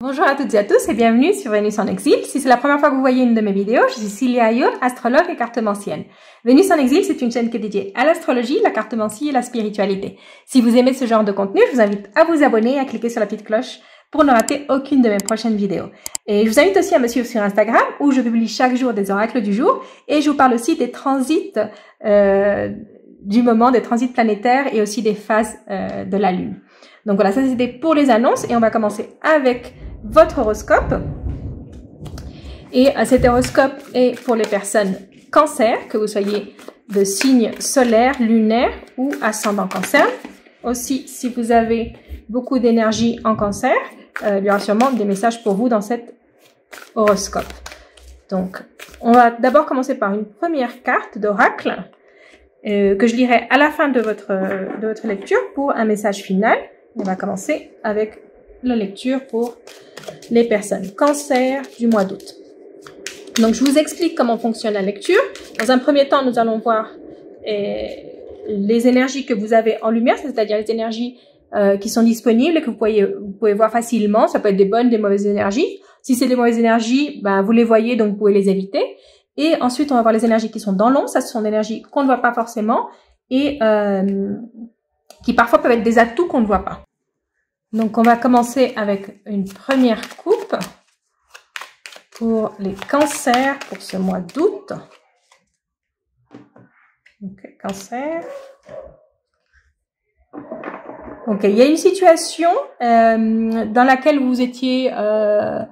Bonjour à toutes et à tous et bienvenue sur Vénus en exil. Si c'est la première fois que vous voyez une de mes vidéos, je suis Cilia Ayoun, astrologue et cartomancienne. Vénus en exil, c'est une chaîne qui est dédiée à l'astrologie, la cartomancie et la spiritualité. Si vous aimez ce genre de contenu, je vous invite à vous abonner et à cliquer sur la petite cloche pour ne rater aucune de mes prochaines vidéos. Et je vous invite aussi à me suivre sur Instagram où je publie chaque jour des oracles du jour et je vous parle aussi des transits du moment, des transits planétaires et aussi des phases de la Lune. Donc voilà, ça c'était pour les annonces et on va commencer avec votre horoscope. Et cet horoscope est pour les personnes cancer, que vous soyez de signe solaire, lunaire ou ascendant cancer. Aussi, si vous avez beaucoup d'énergie en cancer, il y aura sûrement des messages pour vous dans cet horoscope. Donc, on va d'abord commencer par une première carte d'oracle que je lirai à la fin de votre lecture pour un message final. On va commencer avec la lecture pour les personnes cancer du mois d'août. Donc, je vous explique comment fonctionne la lecture. Dans un premier temps, nous allons voir les énergies que vous avez en lumière, c'est-à-dire les énergies qui sont disponibles et que vous pouvez voir facilement. Ça peut être des bonnes, des mauvaises énergies. Si c'est des mauvaises énergies, ben, vous les voyez, donc vous pouvez les éviter. Et ensuite, on va voir les énergies qui sont dans l'ombre. Ça, ce sont des énergies qu'on ne voit pas forcément et qui parfois peuvent être des atouts qu'on ne voit pas. Donc, on va commencer avec une première coupe pour les cancers pour ce mois d'août. Ok, cancer. Ok, il y a une situation dans laquelle vous étiez un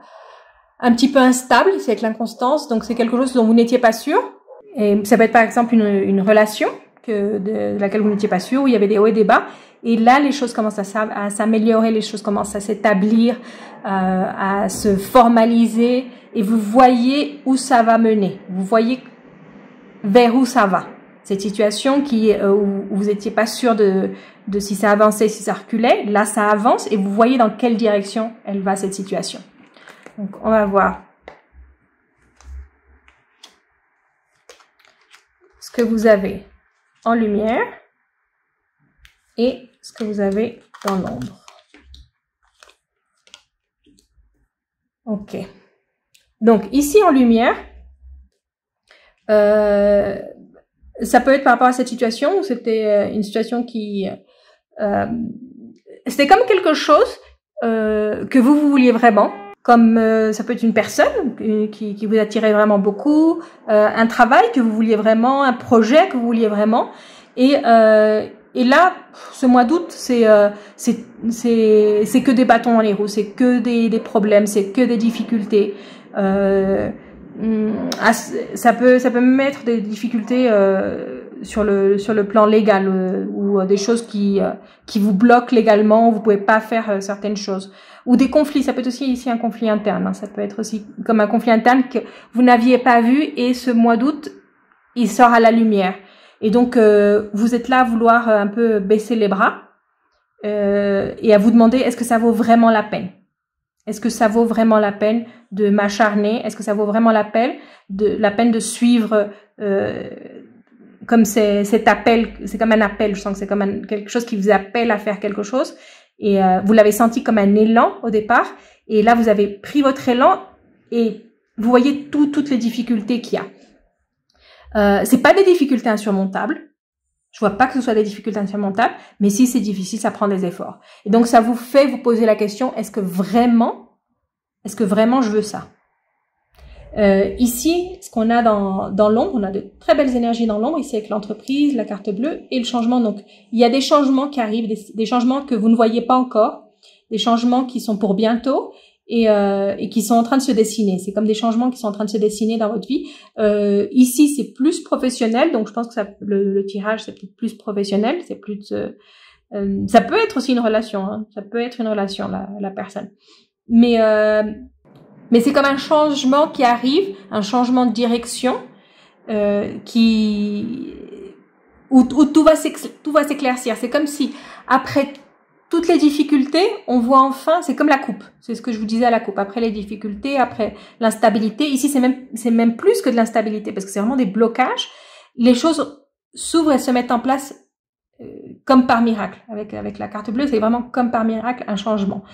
petit peu instable, c'est avec l'inconstance, donc c'est quelque chose dont vous n'étiez pas sûr. Et ça peut être par exemple une relation de laquelle vous n'étiez pas sûr, où il y avait des hauts et des bas. Et là, les choses commencent à s'améliorer, les choses commencent à s'établir, à se formaliser, et vous voyez où ça va mener. Vous voyez vers où ça va. Cette situation où vous n'étiez pas sûr de si ça avançait, si ça reculait, là ça avance et vous voyez dans quelle direction elle va cette situation. Donc on va voir ce que vous avez en lumière et ce que vous avez dans l'ombre. Ok. Donc ici en lumière, ça peut être par rapport à cette situation où c'était une situation qui c'était comme quelque chose que vous vouliez vraiment, comme ça peut être une personne qui vous attirait vraiment beaucoup, un travail que vous vouliez vraiment, un projet que vous vouliez vraiment, et là ce mois d'août c'est que des bâtons dans les roues, c'est que des problèmes, c'est que des difficultés. Ça peut mettre des difficultés sur le plan légal ou des choses qui vous bloquent légalement, où vous pouvez pas faire certaines choses, ou des conflits. Ça peut être aussi ici un conflit interne, hein. Ça peut être aussi comme un conflit interne que vous n'aviez pas vu et ce mois d'août il sort à la lumière et donc vous êtes là à vouloir un peu baisser les bras et à vous demander est-ce que ça vaut vraiment la peine. Est-ce que ça vaut vraiment la peine de m'acharner? Est-ce que ça vaut vraiment la peine de suivre comme cet appel? C'est comme un appel, je sens que c'est comme quelque chose qui vous appelle à faire quelque chose. Et vous l'avez senti comme un élan au départ. Et là, vous avez pris votre élan et vous voyez toutes les difficultés qu'il y a. C'est pas des difficultés insurmontables. Je vois pas que ce soit des difficultés insurmontables, mais si c'est difficile, ça prend des efforts. Et donc, ça vous fait vous poser la question, est-ce que vraiment je veux ça? Ici, ce qu'on a dans l'ombre, on a de très belles énergies dans l'ombre, ici avec l'entreprise, la carte bleue et le changement. Donc, il y a des changements qui arrivent, des changements que vous ne voyez pas encore, des changements qui sont pour bientôt et qui sont en train de se dessiner. C'est comme des changements qui sont en train de se dessiner dans votre vie. Ici, c'est plus professionnel, donc je pense que le tirage, c'est peut-être plus professionnel, c'est plus ça peut être aussi une relation, hein. Ça peut être une relation, la personne. Mais c'est comme un changement qui arrive, un changement de direction où tout va s'éclaircir. C'est comme si après toutes les difficultés, on voit enfin, c'est comme la coupe. C'est ce que je vous disais à la coupe. Après les difficultés, après l'instabilité. Ici, c'est même plus que de l'instabilité parce que c'est vraiment des blocages. Les choses s'ouvrent et se mettent en place comme par miracle. Avec la carte bleue, c'est vraiment comme par miracle un changement.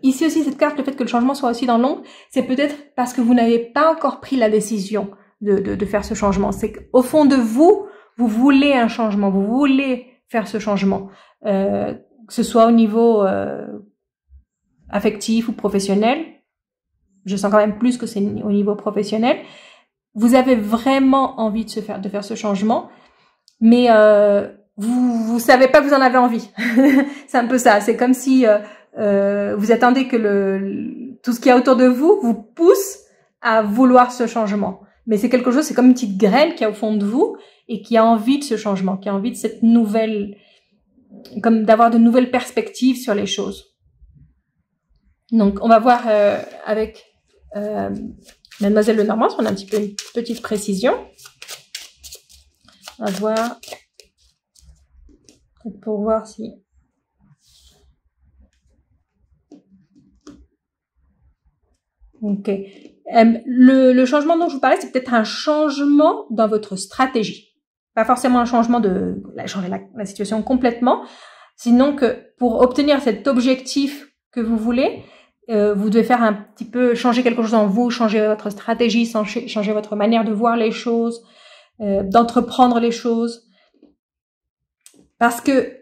Ici aussi, cette carte, le fait que le changement soit aussi dans l'ombre, c'est peut-être parce que vous n'avez pas encore pris la décision de faire ce changement. C'est qu'au fond de vous, vous voulez un changement, vous voulez faire ce changement, que ce soit au niveau affectif ou professionnel. Je sens quand même plus que c'est au niveau professionnel. Vous avez vraiment envie de faire ce changement, mais vous savez pas que vous en avez envie. C'est un peu ça. C'est comme si vous attendez que tout ce qu'il y a autour de vous vous pousse à vouloir ce changement. Mais c'est quelque chose, c'est comme une petite graine qui est au fond de vous et qui a envie de ce changement, qui a envie de cette nouvelle, comme d'avoir de nouvelles perspectives sur les choses. Donc, on va voir avec Mademoiselle Lenormand, on a un petit peu une petite précision. On va voir pour voir si... Ok. Le changement dont je vous parlais, c'est peut-être un changement dans votre stratégie. Pas forcément un changement de changer la situation complètement, sinon que pour obtenir cet objectif que vous voulez, vous devez faire un petit peu changer quelque chose en vous, changer votre stratégie, changer votre manière de voir les choses, d'entreprendre les choses. Parce que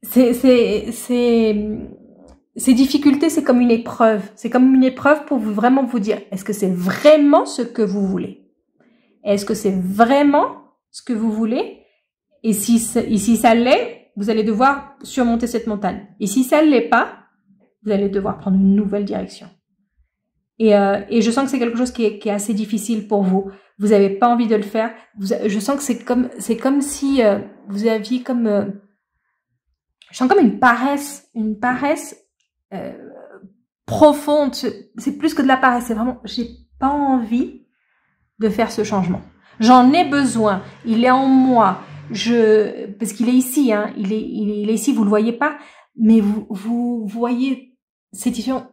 ces difficultés, c'est comme une épreuve. C'est comme une épreuve pour vous vraiment vous dire, est-ce que c'est vraiment ce que vous voulez? Est-ce que c'est vraiment ce que vous voulez? Et si ça l'est, vous allez devoir surmonter cette montagne. Et si ça ne l'est pas, vous allez devoir prendre une nouvelle direction. Et je sens que c'est quelque chose qui est assez difficile pour vous. Vous n'avez pas envie de le faire. Je sens que c'est comme si vous aviez comme... je sens comme une paresse profonde. C'est plus que de la paresse. C'est vraiment, j'ai pas envie de faire ce changement. J'en ai besoin. Il est en moi. Parce qu'il est ici, hein. Il est ici. Vous le voyez pas, mais vous voyez cette situation.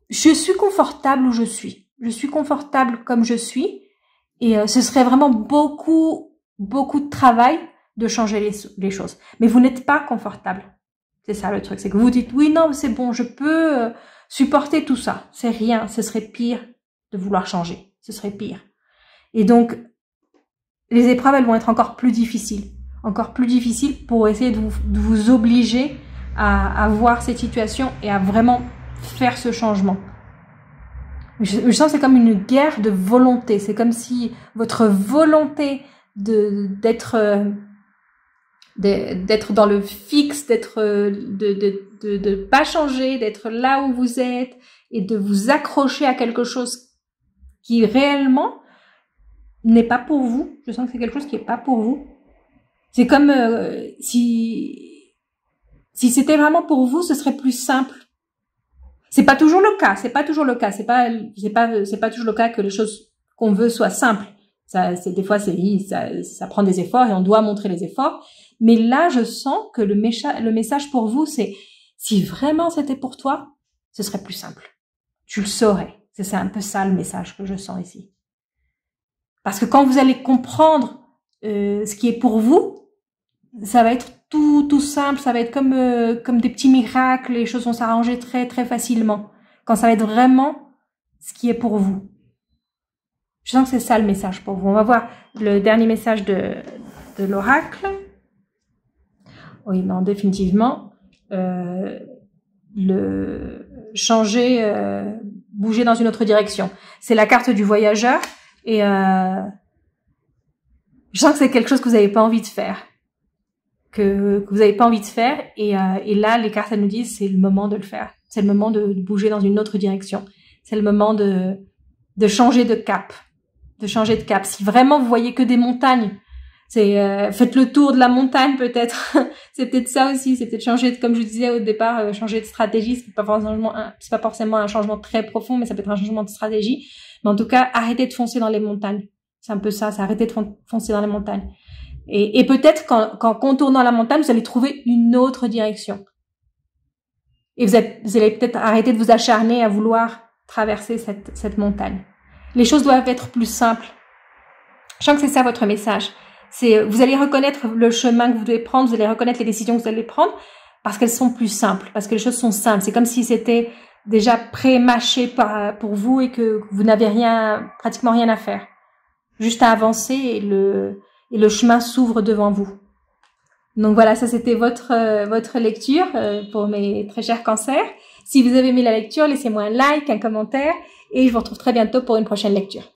Je suis confortable où je suis. Je suis confortable comme je suis. Et ce serait vraiment beaucoup de travail de changer les choses. Mais vous n'êtes pas confortable. C'est ça le truc. C'est que vous dites, oui, non, c'est bon, je peux supporter tout ça. C'est rien. Ce serait pire de vouloir changer. Ce serait pire. Et donc, les épreuves, elles vont être encore plus difficiles. Encore plus difficiles pour essayer de vous obliger à voir cette situation et à vraiment faire ce changement. Je sens que c'est comme une guerre de volonté. C'est comme si votre volonté d'être dans le fixe, de pas changer, d'être là où vous êtes et de vous accrocher à quelque chose qui réellement n'est pas pour vous. Je sens que c'est quelque chose qui est pas pour vous. C'est comme si c'était vraiment pour vous, ce serait plus simple. C'est pas toujours le cas. C'est pas toujours le cas. C'est pas toujours le cas que les choses qu'on veut soient simples. Des fois, ça prend des efforts et on doit montrer les efforts. Mais là, je sens que le message pour vous, c'est si vraiment c'était pour toi, ce serait plus simple. Tu le saurais. C'est un peu ça le message que je sens ici. Parce que quand vous allez comprendre ce qui est pour vous, ça va être tout simple, ça va être comme des petits miracles, les choses vont s'arranger très très facilement. Quand ça va être vraiment ce qui est pour vous. Je sens que c'est ça le message pour vous. On va voir le dernier message de l'oracle. Oui, non, définitivement. Bouger dans une autre direction. C'est la carte du voyageur. Et je sens que c'est quelque chose que vous n'avez pas envie de faire. Que vous n'avez pas envie de faire. Et là, les cartes, elles nous disent, c'est le moment de le faire. C'est le moment de bouger dans une autre direction. C'est le moment de changer de cap. De changer de cap. Si vraiment vous voyez que des montagnes, faites le tour de la montagne peut-être. C'est peut-être ça aussi. C'est peut-être changer, comme je vous disais au départ, changer de stratégie. C'est pas forcément un changement très profond, mais ça peut être un changement de stratégie. Mais en tout cas, arrêtez de foncer dans les montagnes. C'est un peu ça. C'est arrêter de foncer dans les montagnes. Et peut-être qu'en contournant la montagne, vous allez trouver une autre direction. Et vous allez peut-être arrêter de vous acharner à vouloir traverser cette montagne. Les choses doivent être plus simples. Je sens que c'est ça votre message. Vous allez reconnaître le chemin que vous devez prendre, vous allez reconnaître les décisions que vous allez prendre parce qu'elles sont plus simples, parce que les choses sont simples. C'est comme si c'était déjà pré-mâché pour vous et que vous n'avez pratiquement rien à faire. Juste à avancer et le chemin s'ouvre devant vous. Donc voilà, ça c'était votre lecture pour mes très chers cancers. Si vous avez aimé la lecture, laissez-moi un like, un commentaire et je vous retrouve très bientôt pour une prochaine lecture.